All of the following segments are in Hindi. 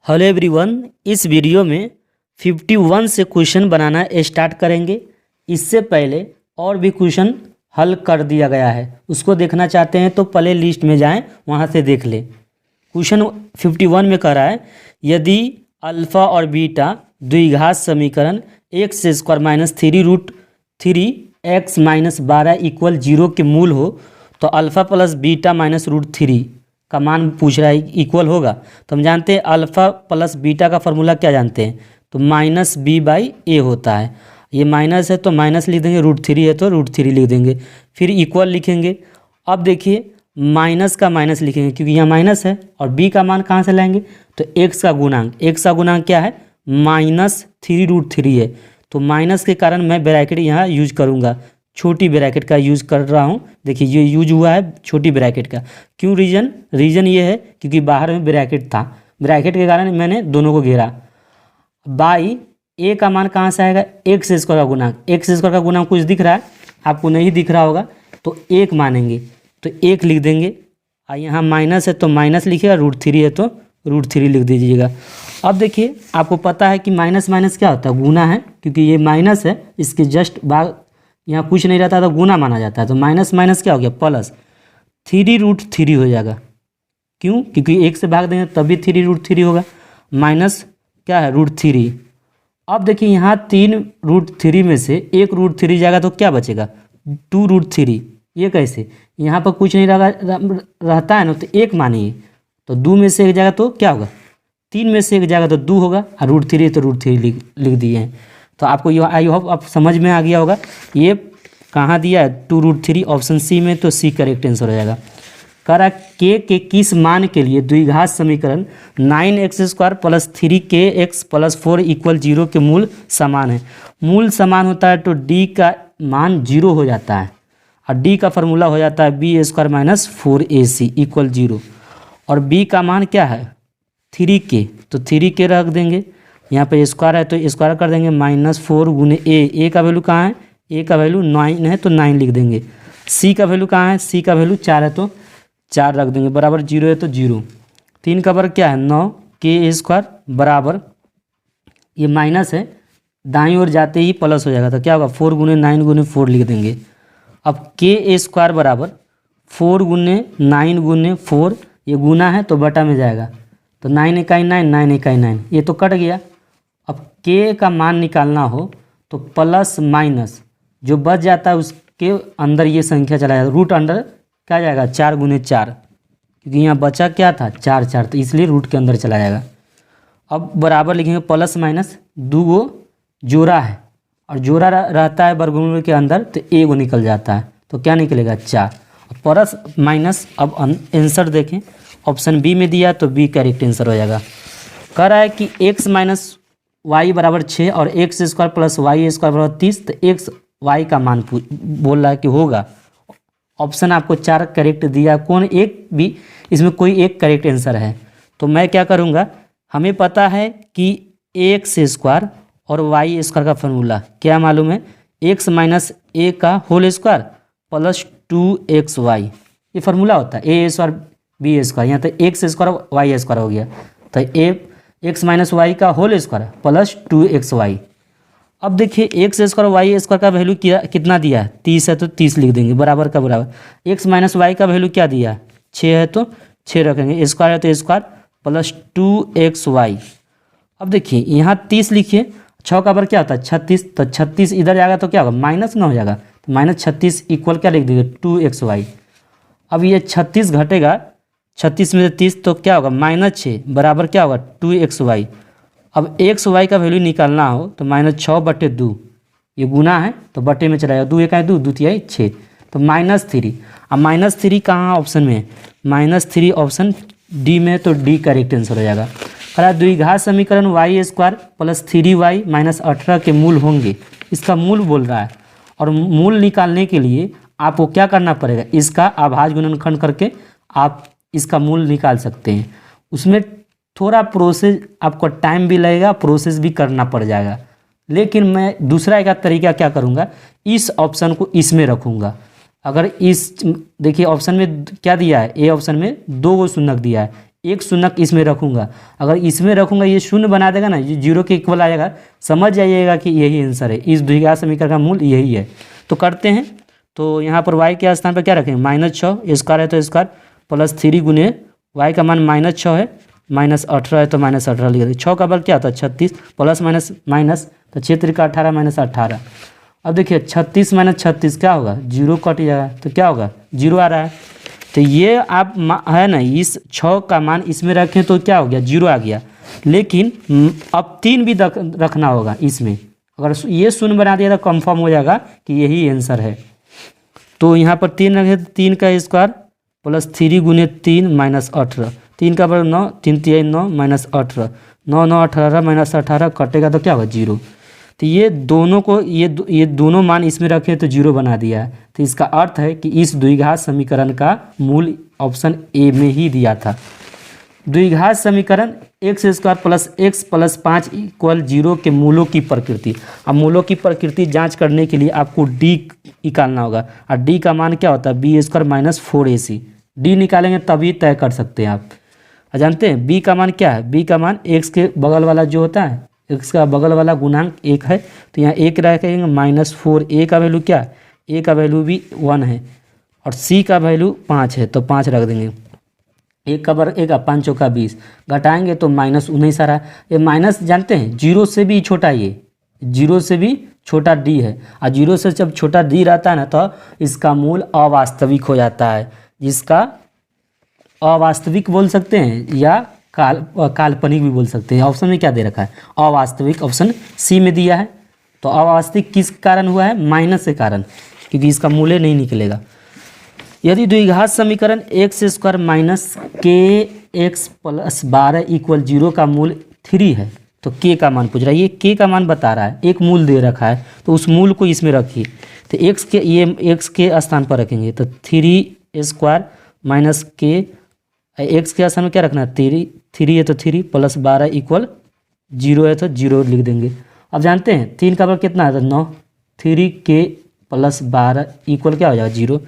हेलो एवरीवन, इस वीडियो में 51 से क्वेश्चन बनाना स्टार्ट करेंगे। इससे पहले और भी क्वेश्चन हल कर दिया गया है, उसको देखना चाहते हैं तो प्ले लिस्ट में जाएं, वहां से देख लें। क्वेश्चन 51 में कह रहा है, यदि अल्फ़ा और बीटा द्विघात समीकरण x square minus 3√3 x minus 12 equal 0 के मूल हो तो अल्फ़ा प्लस बीटा माइनस √3 का मान पूछ रहा है, इक्वल होगा। तो हम जानते हैं अल्फ़ा प्लस बीटा का फॉर्मूला क्या जानते हैं, तो माइनस बी बाई ए होता है। ये माइनस है तो माइनस लिख देंगे, √3 है तो √3 लिख देंगे, फिर इक्वल लिखेंगे। अब देखिए माइनस का माइनस लिखेंगे क्योंकि यहाँ माइनस है, और बी का मान कहाँ से लाएंगे, तो एक्स का गुणांक क्या है, माइनस 3√3 है। तो माइनस के कारण मैं ब्रैकेट यहाँ यूज करूँगा, छोटी ब्रैकेट का यूज़ कर रहा हूँ। देखिए ये यूज हुआ है छोटी ब्रैकेट का। क्यों? रीज़न ये है क्योंकि बाहर में ब्रैकेट था, ब्रैकेट के कारण मैंने दोनों को घेरा। बाई ए का मान कहाँ से आएगा, एक्स स्क्वायर का गुणांक। एक्स स्क्वायर का गुणांक कुछ दिख रहा है आपको, नहीं दिख रहा होगा तो एक मानेंगे, तो एक लिख देंगे। और यहाँ माइनस है तो माइनस लिखिएगा, √3 है तो √3 लिख दीजिएगा। अब देखिए आपको पता है कि माइनस माइनस क्या होता है, गुना है, क्योंकि ये माइनस है, इसके जस्ट भाग यहाँ कुछ नहीं रहता तो गुना माना जाता है। तो माइनस माइनस क्या हो गया, प्लस 3√3 हो जाएगा। क्यों? क्योंकि एक से भाग देंगे तभी 3√3 होगा, माइनस क्या है √3। अब देखिए यहाँ 3√3 में से एक √3 जाएगा तो क्या बचेगा, 2√3। ये कैसे, यहाँ पर कुछ नहीं रहता है ना, तो एक मानिए, तो 2 में से एक जाएगा तो क्या होगा, 3 में से एक जाएगा तो 2 होगा, और √3 तो √3 लिख दिए हैं। तो आपको ये आई होप आप समझ में आ गया होगा। ये कहाँ दिया है, 2√3 ऑप्शन सी में, तो सी करेक्ट आंसर हो जाएगा। कह रहा के किस मान के लिए द्विघात समीकरण 9x² plus 3kx plus 4 equal 0 के मूल समान है। मूल समान होता है तो डी का मान 0 हो जाता है, और डी का फॉर्मूला हो जाता है b² माइनस 4ac इक्वल 0। और b का मान क्या है, 3k, तो 3k रख देंगे, यहाँ पे स्क्वायर है तो स्क्वायर कर देंगे, -4 गुने ए का वैल्यू कहाँ है, ए का वैल्यू 9 है तो 9 लिख देंगे। सी का वैल्यू कहाँ है, सी का वैल्यू 4 है तो 4 रख देंगे, बराबर 0 है तो 0। 3 का वर्ग क्या है, 9k² बराबर, ये माइनस है, दाईं ओर जाते ही प्लस हो जाएगा तो क्या होगा, 4 गुने 9 गुने 4 लिख देंगे। अब k² बराबर 4 गुने 9 गुने 4, ये गुना है तो बटा में जाएगा, तो 9 इकाई 9, 9 इकाई 9, ये तो कट गया। अब k का मान निकालना हो तो प्लस माइनस जो बच जाता है उसके अंदर ये संख्या चला जाएगा, रूट अंडर क्या जाएगा, 4 गुने 4, क्योंकि यहाँ बचा क्या था 4 4, तो इसलिए रूट के अंदर चला जाएगा। अब बराबर लिखेंगे, प्लस माइनस 2 गो जोड़ा है, और जोड़ा रहता है वर्गमूल के अंदर तो ए गो निकल जाता है, तो क्या निकलेगा 4, प्लस माइनस। अब आंसर देखें, ऑप्शन बी में दिया तो बी करेक्ट आंसर हो जाएगा। कह रहा है कि x माइनस वाई बराबर 6 और x² प्लस y² बराबर 30, तो x y का मान बोल रहा है कि होगा। ऑप्शन आपको 4 करेक्ट दिया, कौन एक भी इसमें कोई एक करेक्ट आंसर है। तो मैं क्या करूँगा, हमें पता है कि x² और y² का फॉर्मूला क्या मालूम है, x माइनस ए का होल स्क्वायर प्लस 2xy, ये फार्मूला होता है, a स्क्वायर b स्क्वायर, यहाँ तो x² y² हो गया, तो x माइनस वाई का होल स्क्वायर प्लस 2xy। अब देखिए x² y² का वैल्यू कितना दिया है, 30 है तो 30 लिख देंगे, बराबर का बराबर। x माइनस वाई का वैल्यू क्या दिया है, 6 है तो 6 रखेंगे, स्क्वायर है तो स्क्वायर प्लस 2xy। अब देखिए यहाँ 30 लिखिए, 6 का वर्ग क्या होता है 36, तो 36 इधर जाएगा तो क्या होगा, माइनस ना हो जाएगा, तो -36 इक्वल क्या लिख देंगे 2xy। अब ये 36 घटेगा, 36 में से 30 तो क्या होगा, -6 बराबर क्या होगा 2xy। अब xy का वैल्यू निकालना हो तो -6/2, ये गुना है तो बटे में चला जाएगा, 2 1 2 2 3 6, तो -3। अब -3 कहाँ ऑप्शन में है, -3 ऑप्शन डी में, तो डी करेक्ट आंसर हो जाएगा। अरे द्विघात समीकरण y² प्लस 3y माइनस 18 के मूल होंगे, इसका मूल बोल रहा है, और मूल निकालने के लिए आपको क्या करना पड़ेगा, इसका अभाज्य गुणनखंड करके आप इसका मूल निकाल सकते हैं। उसमें थोड़ा प्रोसेस आपको टाइम भी लगेगा, प्रोसेस भी करना पड़ जाएगा, लेकिन मैं दूसरा एक तरीका क्या करूँगा, इस ऑप्शन को इसमें रखूँगा। अगर इस देखिए ऑप्शन में क्या दिया है, ए ऑप्शन में 2 गो शून्यक दिया है, एक शून्य इसमें रखूँगा, अगर इसमें रखूँगा ये शून्य बना देगा ना, ये जीरो के इक्वल आएगा, समझ जाइएगा कि यही आंसर है, इस द्विघात समीकरण का मूल यही है। तो करते हैं, तो यहाँ पर y के स्थान पर क्या रखेंगे, -6, स्क्वायर है तो स्क्वायर प्लस 3 गुने y का मान -6 है, -18 है तो -18 लिख देंगे। 6 का बल क्या होता है 36, प्लस माइनस माइनस, तो 6 3 का 18 -18। अब देखिए 36 - 36 क्या होगा, जीरो कट जाएगा, तो क्या होगा, जीरो आ रहा है। तो ये आप है ना, इस 6 का मान इसमें रखें तो क्या हो गया, जीरो आ गया। लेकिन अब 3 भी रखना होगा इसमें, अगर ये शून्य बना दिया तो कंफर्म हो जाएगा कि यही आंसर है। तो यहाँ पर 3 रखे, 3 का स्क्वायर प्लस 3 गुने 3 -18, 3 का बराबर 9, 3 3 9 -18, 9 9 18 -18 कटेगा तो क्या होगा, जीरो। तो ये दोनों को ये दोनों मान इसमें रखे तो जीरो बना दिया है। तो इसका अर्थ है कि इस द्विघात समीकरण का मूल ऑप्शन ए में ही दिया था। द्विघात समीकरण x² + x + 5 = 0 के मूलों की प्रकृति। अब मूलों की प्रकृति जांच करने के लिए आपको d निकालना होगा, और d का मान क्या होता है, b² - 4ac। d निकालेंगे तभी तय कर सकते हैं आप। जानते हैं b का मान क्या है, b का मान x के बगल वाला जो होता है, x का बगल वाला गुणांक 1 है, तो यहाँ 1 रखेंगे -4। a का वैल्यू क्या है, a का वैल्यू भी 1 है, और c का वैल्यू 5 है तो 5 रख देंगे। 1 का बराबर 1 5 चौका 20, घटाएंगे तो -19 आ रहा है। ये माइनस जानते हैं जीरो से भी छोटा, ये जीरो से भी छोटा d है, और जीरो से जब छोटा d रहता है ना तो इसका मूल अवास्तविक हो जाता है, जिसका अवास्तविक बोल सकते हैं या काल्पनिक भी बोल सकते हैं। ऑप्शन में क्या दे रखा है, अवास्तविक, ऑप्शन सी में दिया है। तो अवास्तविक किस कारण हुआ है, माइनस के कारण, क्योंकि इसका मूल्य नहीं निकलेगा। यदि द्विघात समीकरण x² - kx + 12 = 0 का मूल 3 है, तो k का मान पूछ रहा है, ये k का मान बता रहा है, एक मूल दे रखा है तो उस मूल को इसमें रखिए। तो x के स्थान पर रखेंगे, तो 3² - k, x के स्थान में क्या रखना है, 3 है तो 3 + 12 = 0 है तो 0 लिख देंगे। अब जानते हैं 3 का बराबर कितना है, तो 9, 3k + 12 = क्या हो जाएगा, 0।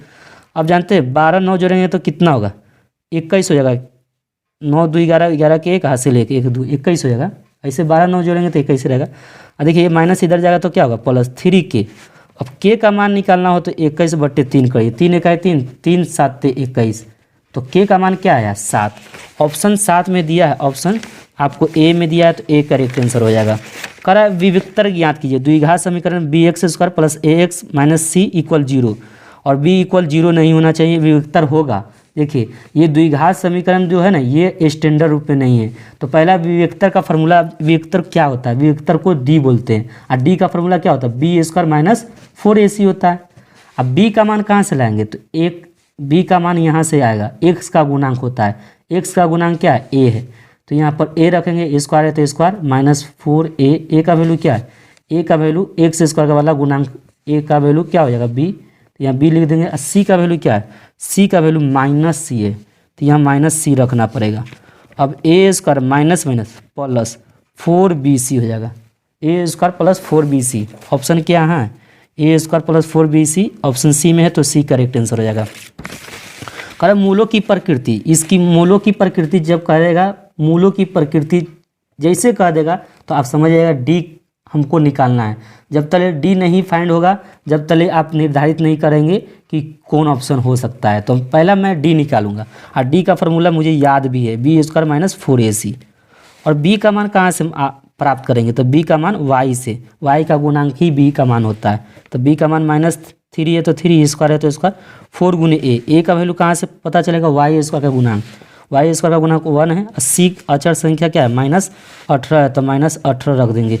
अब जानते हैं 12 9 जोड़ेंगे तो कितना होगा, 21 हो जाएगा। 9 2 11, 11 के 1 हाथ से लेके 1 2 21 हो जाएगा। ऐसे 12 9 जोड़ेंगे तो 21 रहेगा। अब देखिए ये माइनस इधर जाएगा तो क्या होगा, +3k। अब k का मान निकालना हो तो 21/3 करिए, 3 1 3, 3 7 21, तो k का मान क्या आया, 7। ऑप्शन 7 में दिया है, ऑप्शन आपको ए में दिया है, तो ए करेक्ट आंसर हो जाएगा। करा विविक्तर ज्ञात कीजिए, द्विघात समीकरण bx² + ax - c = 0, और b = 0 नहीं होना चाहिए, विविक्तर होगा। देखिए ये द्विघात समीकरण जो है ना, ये स्टैंडर्ड रूप में नहीं है। तो पहला विविक्तर का फॉर्मूला, विविक्तर क्या होता है, विविक्तर को d बोलते हैं, और d का फॉर्मूला क्या होता है, b² - 4ac होता है। अब b का मान कहाँ से लाएंगे, तो एक b का मान यहाँ से आएगा, x का गुणांक होता है, x का गुणांक क्या है, a है, तो यहाँ पर a रखेंगे, स्क्वायर है तो स्क्वायर -4a, a का वैल्यू क्या है, a का वैल्यू x² का वाला गुणांक, a का वैल्यू क्या हो जाएगा, b, तो यहाँ b लिख देंगे। c का वैल्यू क्या है, c का वैल्यू -c है, तो यहाँ -c रखना पड़ेगा। अब a² माइनस प्लस 4bc हो जाएगा, a² + 4bc, ऑप्शन क्या है, a² + 4bc, ऑप्शन सी में है, तो सी करेक्ट आंसर हो जाएगा। कर मूलों की प्रकृति, इसकी मूलों की प्रकृति जब करेगा, मूलों की प्रकृति जैसे कह देगा तो आप समझ जाएगा डी हमको निकालना है। जब तक डी नहीं फाइंड होगा, जब तक आप निर्धारित नहीं करेंगे कि कौन ऑप्शन हो सकता है, तो पहला मैं डी निकालूंगा, और डी का फॉर्मूला मुझे याद भी है, b² - 4ac। और b का मान कहाँ से प्राप्त करेंगे, तो b का मान y से, y का गुणांक ही b का मान होता है, तो b का मान -3 है तो 3, स्क्वायर है तो स्क्वायर, 4 गुने a का वैल्यू कहाँ से पता चलेगा, y² का गुणांक, y² का गुणांक 1 है, और c अचर संख्या क्या है, -18 है तो -18 रख देंगे।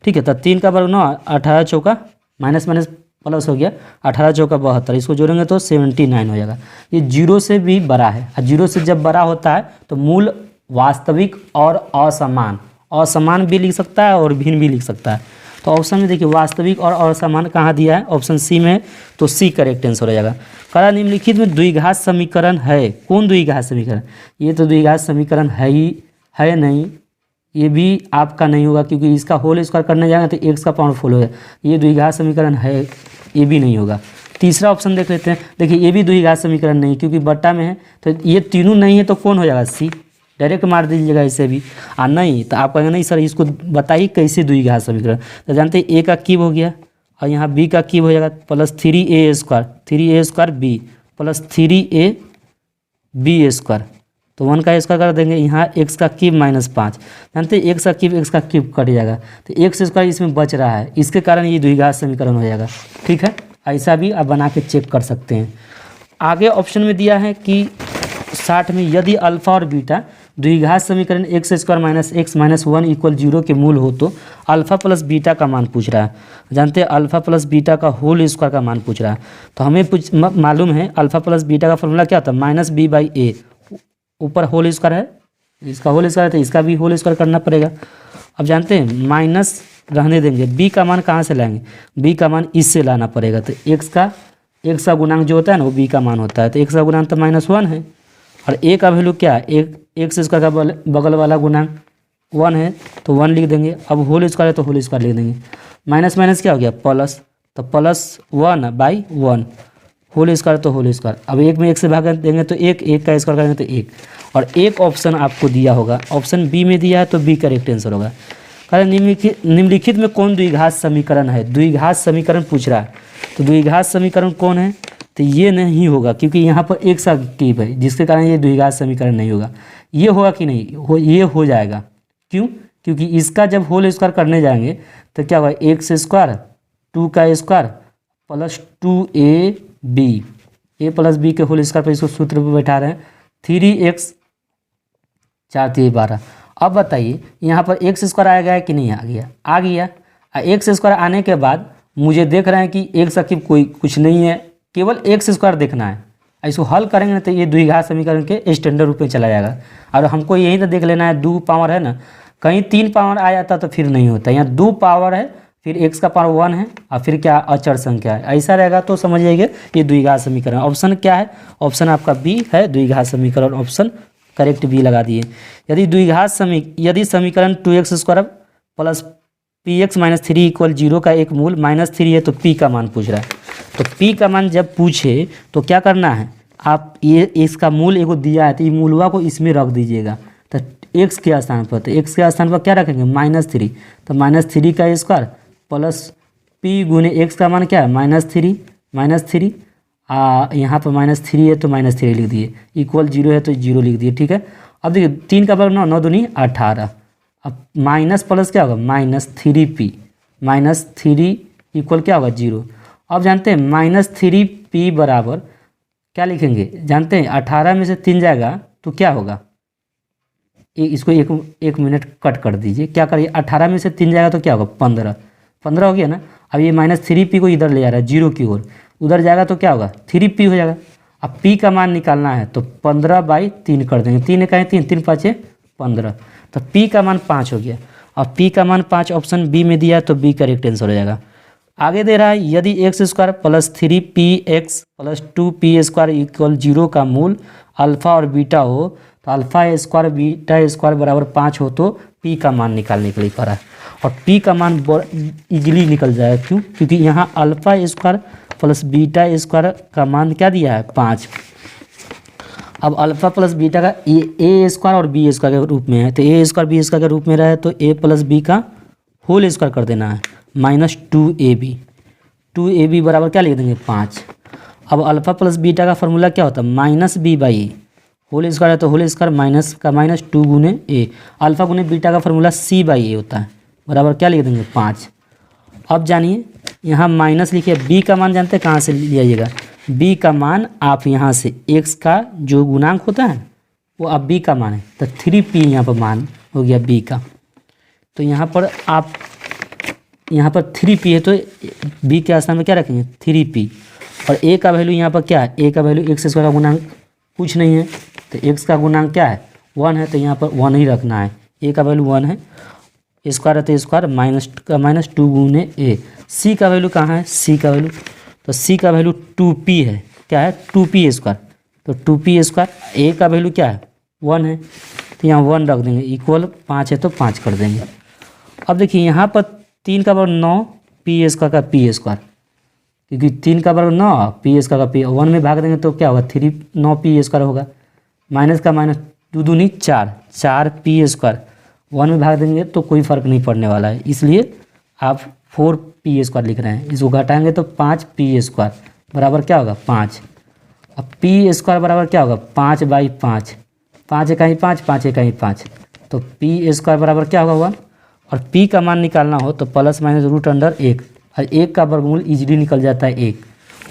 ठीक है, तो 3 का बराबर 9, 18 चौका माइनस प्लस हो गया, 18 चौका 72, इसको जोड़ेंगे तो 79 हो जाएगा। ये 0 से भी बड़ा है, और 0 से जब बड़ा होता है तो मूल वास्तविक और असमान भी लिख सकता है और भिन्न भी लिख सकता है। तो ऑप्शन में देखिए वास्तविक और असमान कहाँ दिया है, ऑप्शन सी में, तो सी करेक्ट आंसर हो जाएगा। करा निम्नलिखित में द्विघात समीकरण है, कौन द्विघात समीकरण, ये तो द्विघात समीकरण है ही है नहीं, ये भी आपका नहीं होगा, क्योंकि इसका होल स्क्वायर करने जाएगा तो x का पावर 4 होगा, ये द्विघात समीकरण है, ये भी नहीं होगा। तीसरा ऑप्शन देख लेते हैं, देखिए ये भी द्विघात समीकरण नहीं, क्योंकि बट्टा में है, तो ये तीनों नहीं है तो कौन हो जाएगा, सी, डायरेक्ट मार दीजिएगा इसे भी। नहीं तो आप कहेंगे नहीं सर इसको बताइए कैसे द्विघात समीकरण। तो जानते हैं ए का क्यूब हो गया और यहाँ बी का क्यूब हो जाएगा plus 3a² B plus 3ab² तो 1 का स्क्वायर कर देंगे। यहाँ x का क्यूब -5 जानते हैं x का क्यूब कट जाएगा तो x² इसमें बच रहा है, इसके कारण ये द्विघात समीकरण हो जाएगा। ठीक है, ऐसा भी आप बना के चेक कर सकते हैं। आगे ऑप्शन में दिया है कि 60 में यदि अल्फा और बीटा द्विघात समीकरण x² - x - 1 = 0 के मूल हो तो अल्फा प्लस बीटा का मान पूछ रहा है। जानते हैं अल्फा प्लस बीटा का होल स्क्वायर का मान पूछ रहा है। तो हमें मालूम है अल्फा प्लस बीटा का फॉर्मूला क्या होता है -b/a, ऊपर होल स्क्वायर है, इसका होल स्क्वायर है तो इसका भी होल स्क्वायर करना पड़ेगा। अब जानते हैं माइनस रहने देंगे, b का मान कहाँ से लाएंगे, b का मान इससे लाना पड़ेगा। तो x का गुणांक जो होता है ना वो b का मान होता है, तो x का गुणांक तो -1 है और a का वैल्यू क्या है, x स्क्वायर का बगल वाला गुणांक 1 है तो 1 लिख देंगे। अब होल स्क्वायर है तो होल स्क्वायर लिख देंगे। माइनस माइनस क्या हो गया प्लस, तो +1/1 होल स्क्वायर तो होल स्क्वायर। अब एक में 1 से भाग देंगे तो 1 का स्क्वायर करेंगे तो 1। और एक ऑप्शन आपको दिया होगा, ऑप्शन बी में दिया है तो बी करेक्ट आंसर होगा। कारण निम्नलिखित में कौन द्विघात समीकरण है, द्विघात समीकरण पूछ रहा है तो द्विघात समीकरण कौन है, तो ये नहीं होगा क्योंकि यहाँ पर एक सा क्यूब है जिसके कारण ये द्विघात समीकरण नहीं होगा। ये होगा कि नहीं ये हो जाएगा, क्यों, क्योंकि इसका जब होल स्क्वायर करने जाएंगे तो क्या होगा x² 2 का square plus 2ab, a plus b के होल स्क्वायर पर इसको सूत्र पर बैठा रहे हैं 3x 4 12। अब बताइए यहाँ पर x² आ गया है कि नहीं आ गया, आ गया। x² आने के बाद मुझे देख रहे हैं कि x का क्यूब कोई कुछ नहीं है, केवल x² देखना है। इसको हल करेंगे ना तो ये द्विघात समीकरण के स्टैंडर्ड रूप में चला जाएगा। और हमको यही तो देख लेना है 2 पावर है ना, कहीं 3 पावर आ जाता तो फिर नहीं होता। यहाँ 2 पावर है फिर x का पावर 1 है और फिर क्या अचर संख्या है, ऐसा रहेगा तो समझ जाइए ये द्विघात समीकरण। ऑप्शन क्या है, ऑप्शन आपका बी है द्विघात समीकरण, ऑप्शन करेक्ट बी लगा दिए। यदि समीकरण 2x² प्लस px - 3 = 0 का एक मूल -3 है तो p का मान पूछ रहा है। तो p का मान जब पूछे तो क्या करना है, आप ये इसका मूल एगो दिया है तो ये मूलवा को इसमें रख दीजिएगा। तो x के स्थान पर, तो x के स्थान पर क्या रखेंगे -3, तो -3 का स्क्वायर प्लस p गुने x का मान क्या है -3 यहाँ पर -3 है तो -3 लिख दिए, इक्वल 0 है तो 0 लिख दिए। ठीक है, अब देखिए 3 का वर्ग 9 9 दूनी 18। अब माइनस प्लस क्या होगा -3p, -3 इक्वल क्या होगा 0। अब जानते हैं -3p बराबर क्या लिखेंगे, जानते हैं 18 में से 3 जाएगा तो क्या होगा, इसको एक मिनट कट कर दीजिए। क्या करिए 18 में से 3 जाएगा तो क्या होगा 15 हो गया ना। अब ये -3p को इधर ले जा रहा है 0 की ओर, उधर जाएगा तो क्या होगा 3p हो जाएगा। अब p का मान निकालना है तो 15/3 कर देंगे, 3 का 3 3 5 15, तो p का मान 5 हो गया। और p का मान 5 ऑप्शन बी में दिया है तो b करेक्ट आंसर हो जाएगा। आगे दे रहा है यदि x² plus 3px plus 2p² = 0 का मूल अल्फ़ा और बीटा हो तो अल्फ़ा² बीटा स्क्वायर बराबर 5 हो तो p का मान निकालने के लिए कह रहा है। और p का मान इजीली निकल जाएगा, क्यों, क्योंकि यहाँ अल्फ़ा² प्लस बीटा² का मान क्या दिया है 5। अब अल्फ़ा प्लस बीटा का a² और b² के रूप में है तो a² b² के रूप में रहे तो a प्लस b का होल स्क्वायर कर देना है -2ab बराबर क्या लिख देंगे 5। अब अल्फ़ा प्लस बीटा का फॉर्मूला क्या होता है -b/a, होल स्क्वायर है तो होल स्क्वायर माइनस का -2 गुने a, अल्फ़ा गुने बीटा का फॉर्मूला c/a होता है, बराबर क्या लिख देंगे 5। अब जानिए यहाँ माइनस लिखिए, b का मान जानते हैं कहाँ से लियाइएगा, b का मान आप यहाँ से x का जो गुणांक होता है वो अब b का मान है तो 3p यहाँ पर मान हो गया b का। तो यहाँ पर आप यहाँ पर 3p है तो b के स्थान में क्या रखेंगे 3p। और a का वैल्यू यहाँ पर क्या है, a का वैल्यू x² का गुणांक कुछ नहीं है तो x का गुणांक क्या है 1 है तो यहाँ पर 1 ही रखना है, a का वैल्यू 1 है, स्क्वायर है तो स्क्वायर -2 गुने a। c का वैल्यू कहाँ है, c का वैल्यू, तो c का वैल्यू 2p है, क्या है 2p², तो 2p²। a का वैल्यू क्या है 1 है तो यहाँ 1 रख देंगे, इक्वल 5 है तो 5 कर देंगे। अब देखिए यहाँ पर 3 का वर्ग 9 p² का p², क्योंकि 3 का वर्ग 9 p² का p, 1 में भाग देंगे तो क्या होगा 9p² होगा, माइनस का माइनस दो दूनी 4, 4p²। 1 में भाग देंगे तो कोई फ़र्क नहीं पड़ने वाला है, इसलिए आप 4p² लिख रहे हैं। इसको घटाएंगे तो 5p² बराबर क्या होगा 5। अब p² बराबर क्या होगा 5/5, 5 इकाई 5, 5 इकाई 5, तो p² बराबर क्या होगा 1। और p का मान निकालना हो तो ±√1, और 1 का वर्गमूल इजीली निकल जाता है 1।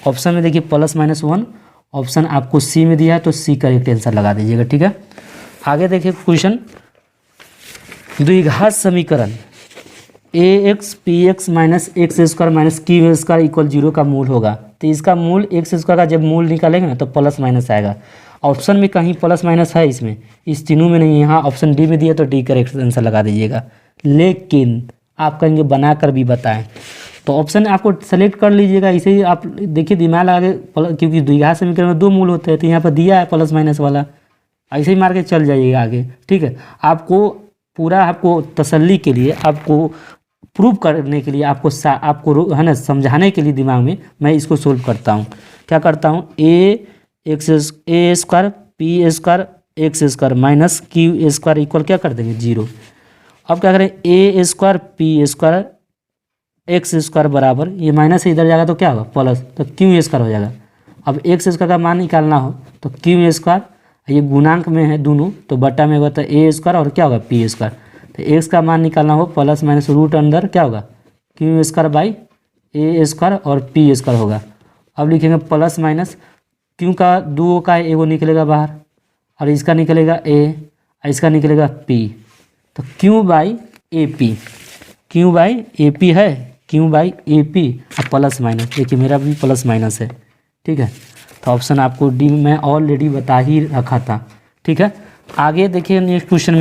ऑप्शन में देखिए ±1, ऑप्शन आपको सी में दिया है तो सी करेक्ट आंसर लगा दीजिएगा, ठीक है। आगे देखिए क्वेश्चन, द्विघात समीकरण ax px - x² - q² = 0 का मूल होगा, तो इसका मूल x² का जब मूल निकालेंगे ना तो प्लस माइनस आएगा। ऑप्शन में कहीं प्लस माइनस है, इसमें इस तीनों में नहीं, यहाँ ऑप्शन डी में दिया तो डी करेक्ट आंसर लगा दीजिएगा। लेकिन आप कहेंगे बना कर भी बताएं, तो ऑप्शन आपको सेलेक्ट कर लीजिएगा। इसे ही आप देखिए दिमाग लगा के, क्योंकि द्विघात समीकरण में 2 मूल होते हैं, तो यहाँ पर दिया है प्लस माइनस वाला, ऐसे ही मार के चल जाइएगा आगे, ठीक है। आपको तसल्ली के लिए, आपको प्रूव करने के लिए, आपको है ना समझाने के लिए दिमाग में मैं इसको सोल्व करता हूँ। क्या करता हूँ, a² p² x² - q² equal क्या कर देंगे 0। अब क्या करें, a² p² x² बराबर, ये माइनस से इधर जाएगा तो क्या होगा प्लस, तो q² हो जाएगा। अब x² का मान निकालना हो तो q², ये गुणांक में है दोनों, तो बटा में होगा तो a² और क्या होगा p²। तो x का मान निकालना हो ±√अंदर क्या होगा q²/a² और p² होगा। अब लिखेंगे प्लस माइनस, क्यों का 2 का एगो निकलेगा बाहर, और इसका निकलेगा a, इसका निकलेगा p, तो q/AP, q/AP है, q/AP और प्लस माइनस, देखिए मेरा भी प्लस माइनस है, ठीक है। तो ऑप्शन आपको डी में ऑलरेडी बता ही रखा था, ठीक है। आगे देखिए नेक्स्ट क्वेश्चन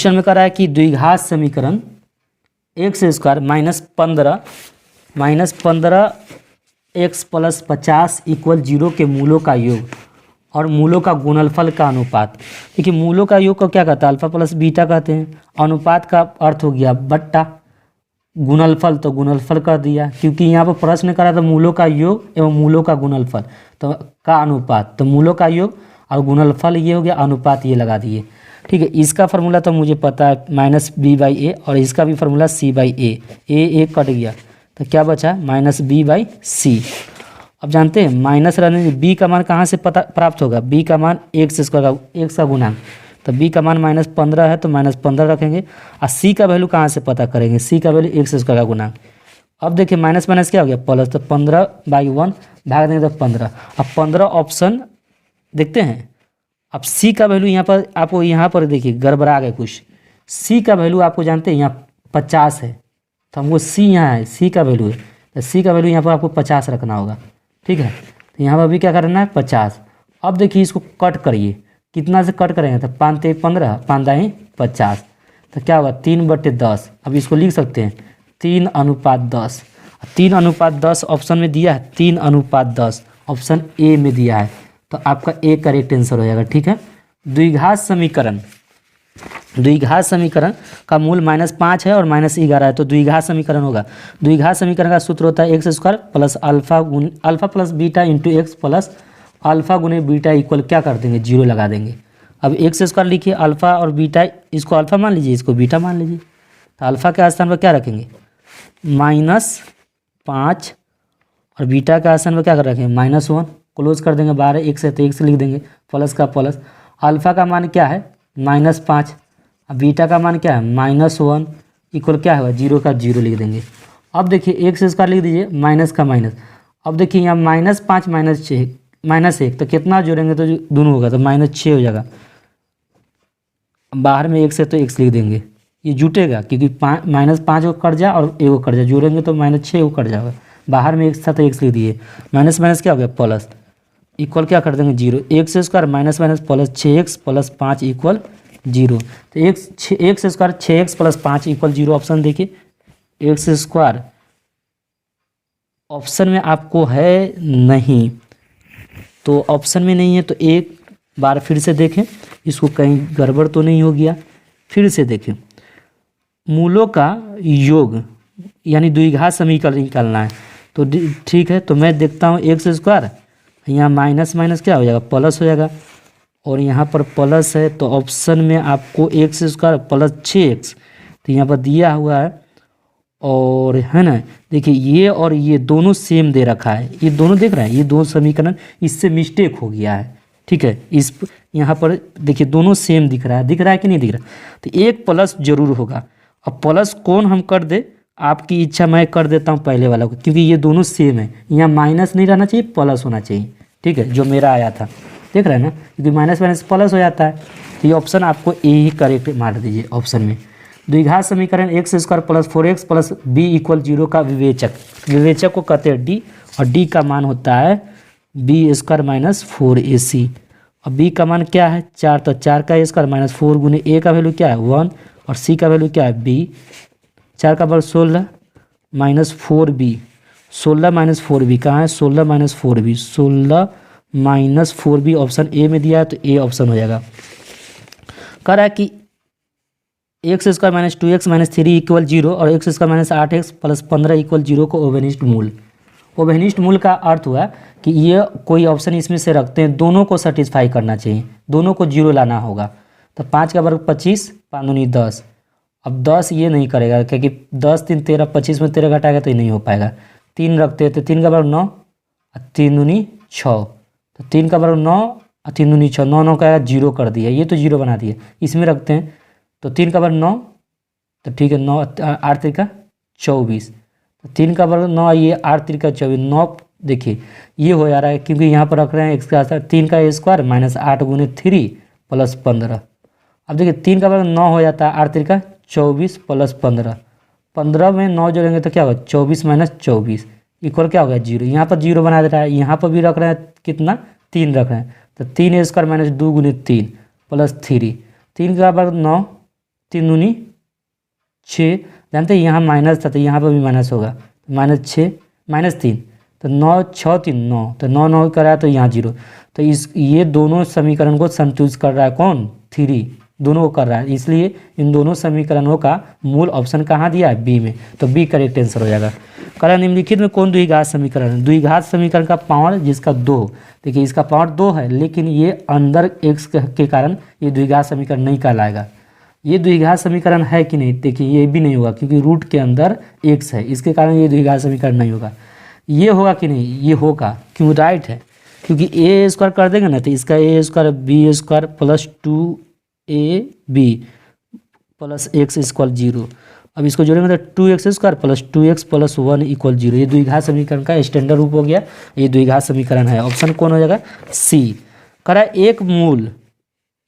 में कह रहा है कि द्विघात समीकरण x² -15 x + 50 = 0 के मूलों का योग और मूलों का गुणनफल का अनुपात। देखिए मूलों का योग को क्या कहता है, अल्फा प्लस बीटा कहते हैं। अनुपात का अर्थ हो गया बट्टा, गुणनफल तो गुणनफल कर दिया, क्योंकि यहाँ पर प्रश्न करा था मूलों का योग एवं मूलों का गुणनफल तो का अनुपात, तो मूलों का योग और गुणनफल ये हो गया, अनुपात ये लगा दिए, ठीक है। इसका फार्मूला तो मुझे पता है -b/a, और इसका भी फार्मूला c/a, a कट गया तो क्या बचा -b/c। अब जानते हैं माइनस रहने से b का मान कहाँ से प्राप्त होगा, b का मान x² का, x का गुणांक, तो b का मान -15 है तो -15 रखेंगे, और c का वैल्यू कहाँ से पता करेंगे, c का वैल्यू x² का गुणांक। अब देखिए माइनस माइनस क्या हो गया प्लस, तो 15/1 भाग देंगे तो 15। अब 15 ऑप्शन देखते हैं। अब c का वैल्यू यहाँ पर आपको, यहाँ पर देखिए गड़बड़ा गए कुछ, c का वैल्यू आपको जानते हैं यहाँ 50 है, तो हमको c यहाँ है, c का वैल्यू है, तो c का वैल्यू यहाँ पर आपको 50 रखना होगा, ठीक है। तो यहाँ पर भी क्या करना है 50। अब देखिए इसको कट करिए, कितना से कट करेंगे, तो 5 × 15, 5 × 50, तो क्या होगा 3/10। अब इसको लिख सकते हैं 3:10, 3:10 ऑप्शन में दिया है, 3:10 ऑप्शन ए में दिया है, तो आपका ए करेक्ट आंसर हो जाएगा, ठीक है। द्विघात समीकरण का मूल -5 है और -11 है, तो द्विघात समीकरण होगा। द्विघात समीकरण का सूत्र होता है x² + alpha plus beta into x plus alpha गुने बीटा इक्वल क्या कर देंगे 0 लगा देंगे। अब x² लिखिए, अल्फा और बीटा, इसको अल्फा मान लीजिए, इसको बीटा मान लीजिए, तो अल्फा के स्थान पर क्या रखेंगे -5 और बीटा के स्थान पर क्या कर रखेंगे -1, क्लोज कर देंगे, 12 x है तो x लिख देंगे, प्लस का प्लस, अल्फा का मान क्या है -5, अब बीटा का मान क्या है -1 इक्वल क्या होगा 0 का 0 लिख देंगे। अब देखिए x² लिख दीजिए, माइनस का माइनस, अब देखिए यहाँ -5 -1 तो कितना जोड़ेंगे तो दोनों होगा तो -6 हो जाएगा, बाहर में x है तो x लिख देंगे, ये जुटेगा क्योंकि -5 को कट जाए और एगो कट जाए, जोड़ेंगे तो -6 को कट जाएगा, बाहर में x था तो x लिख दिए, माइनस माइनस क्या हो गया प्लस, इक्वल क्या कर देंगे 0, x² minus minus plus 6x plus 5 equal 0, तो x² 6x plus 5 equal 0 option देखिए, x² ऑप्शन में आपको है नहीं, तो ऑप्शन में नहीं है तो एक बार फिर से देखें, इसको कहीं गड़बड़ तो नहीं हो गया, फिर से देखें। मूलों का योग यानी द्विघात समीकरण निकालना है, तो ठीक है, तो मैं देखता हूँ x², यहाँ माइनस माइनस क्या हो जाएगा प्लस हो जाएगा, और यहाँ पर प्लस है, तो ऑप्शन में आपको एक्स स्क्वायर प्लस 6x तो यहाँ पर दिया हुआ है। और है ना, देखिए ये और ये दोनों सेम दे रखा है, ये दोनों देख रहे हैं, ये दोनों समीकरण, इससे मिस्टेक हो गया है। ठीक है, इस यहाँ पर देखिए दोनों सेम दिख रहा है कि नहीं दिख रहा, तो एक प्लस जरूर होगा। अब प्लस कौन हम कर दे, आपकी इच्छा, मैं कर देता हूँ पहले वाला को, क्योंकि ये दोनों सेम है। यहाँ माइनस नहीं रहना चाहिए, प्लस होना चाहिए। ठीक है, जो मेरा आया था, देख रहे हैं ना, क्योंकि माइनस माइनस प्लस हो जाता है। तो ये ऑप्शन आपको ए ही करेक्ट मार दीजिए ऑप्शन में। द्विघात समीकरण x square plus 4x plus b equal 0 का विवेचक को कहते हैं डी, और डी का मान होता है बी स्क्वायर माइनस 4ac। और बी का मान क्या है 4, तो 4 का स्क्वायर माइनस 4 गुने ए का वैल्यू क्या है 1, और सी का वैल्यू क्या है बी। 4 का बल 16 माइनस 4b, 16 माइनस 4b कहाँ है, 16 minus 4b, 16 minus 4b option A में दिया है, तो ए ऑप्शन हो जाएगा। कह रहा है कि x square minus 2x minus 3 equal 0 और x square minus 8x plus 15 equal 0 को ओवेनिस्ट मूल। ओवेनिस्ट मूल का अर्थ हुआ कि ये कोई ऑप्शन इसमें से रखते हैं, दोनों को सेटिस्फाई करना चाहिए, दोनों को 0 लाना होगा। तो 5 का वर्ग 25, 5 दूनी 10। अब 10 ये नहीं करेगा, क्योंकि 10 3 13, 25 में 13 घटाएगा तो ये नहीं हो पाएगा। 3 रखते हैं, तो 3 का वर्ग 9 और 3 दूनी 6, तो 3 का वर्ग 9 और 3 दूनी 6, 9 9 का 0 कर दिया, ये तो 0 बना दिया। इसमें रखते हैं, तो 3 का वर्ग 9, तो ठीक है 9 8 3 का 24, तो 3 का वर्ग 9, ये 8 3 का 24, 9 देखिए ये हो जा रहा है, क्योंकि यहाँ पर रख रहे हैं एक्स का 3 का स्क्वायर माइनस 8 गुने 3 प्लस 15। अब देखिए 3 का वर्ग 9 हो जाता है, 8 3 का 24 प्लस 15, 15 में 9 जोड़ेंगे तो क्या होगा 24 माइनस 24 इक्वल क्या होगा 0। यहाँ पर 0 बना दे रहा है, यहाँ पर भी रख रहे हैं कितना 3 रख रहे हैं, तो 3 स्क्वायर माइनस 2 गुने 3 प्लस 3, 3 का वर्ग 9, 3 दूनी 6, जानते हैं यहाँ माइनस था तो यहाँ पर भी माइनस होगा, माइनस 6 माइनस 3, तो 9 6 3 9, तो 9 9 कराया तो यहाँ 0। तो ये दोनों समीकरण को संतुष्ट कर रहा है कौन, 3, दोनों को कर रहा है, इसलिए इन दोनों समीकरणों का मूल ऑप्शन कहाँ दिया है बी में, तो बी करेक्ट आंसर हो जाएगा। करा निम्नलिखित में कौन द्विघात समीकरण है, द्विघात समीकरण का पावर जिसका 2, देखिए इसका पावर 2 है, लेकिन ये अंदर x के कारण ये द्विघात समीकरण नहीं कहलाएगा। ये द्विघात समीकरण है कि नहीं, देखिए ये भी नहीं होगा, क्योंकि रूट के अंदर x है, इसके कारण ये द्विघात समीकरण नहीं होगा। ये होगा कि नहीं, ये होगा, क्यों राइट है, क्योंकि ए स्क्वायर कर देंगे ना, तो इसका A square B square plus 2ab plus X equal 0। अब इसको जोड़ेंगे तो 2x square plus 2x plus 1 equal 0। ये द्विघात समीकरण का स्टैंडर्ड रूप हो गया, ये द्विघात समीकरण है। ऑप्शन कौन हो जाएगा सी। करा एक मूल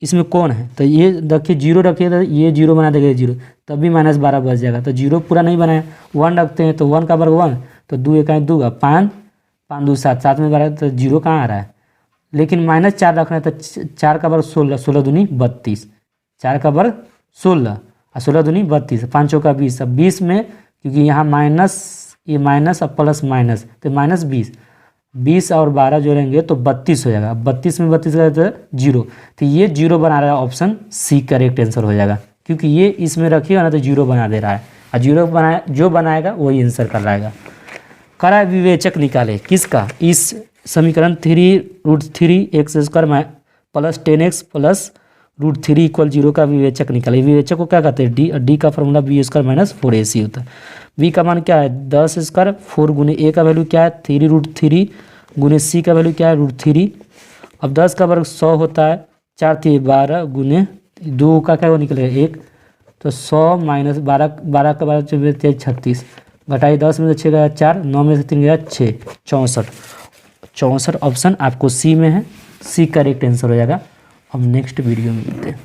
इसमें कौन है, तो ये देखिए 0 रखिए तो ये 0 बना देगा 0, तब भी माइनस 12 बच जाएगा, तो 0 पूरा नहीं बनाया। 1 रखते हैं तो 1 का वर्ग 1, तो 2 1 2 का 5 5 2 7, 7 में 12, तो 0 कहाँ आ रहा है, लेकिन माइनस 4 रखना है, तो 4 का वर्ग 16, 16 दूनी 32, 4 का वर्ग 16 और 16 दूनी 32, 5 चौका 20, अब 20 में क्योंकि यहाँ माइनस, ये माइनस और प्लस माइनस, तो माइनस 20, 20 और 12 जोड़ेंगे तो 32 हो जाएगा। 32 में 32 का तो 0, तो ये 0 बना रहा है, ऑप्शन सी करेक्ट आंसर हो जाएगा, क्योंकि ये इसमें रखिएगा ना तो 0 बना दे रहा है, और 0 बनाया जो बनाएगा वही आंसर कर लाएगा। करा विवेचक निकाले किसका, इस समीकरण 3√3 x square plus 10x plus √3 equal 0 का विवेचक निकाले। विवेचक को क्या कहते हैं डी, और डी का formula B square minus 4ac होता है। बी का मान क्या है 10 स्क्वायर, 4 गुने ए का वैल्यू क्या है 3√3 गुने सी का वैल्यू क्या है √3। अब 10 का वर्ग 100 होता है, 4 3 12 गुने 2 का क्या वो निकलेगा 1, तो 100 माइनस 12, 12 का 12 36, घटाई 10 में से 6 गया 4, 9 में से 3 गया 6, 64। 64 ऑप्शन आपको सी में है, सी करेक्ट आंसर हो जाएगा। हम नेक्स्ट वीडियो में मिलते हैं।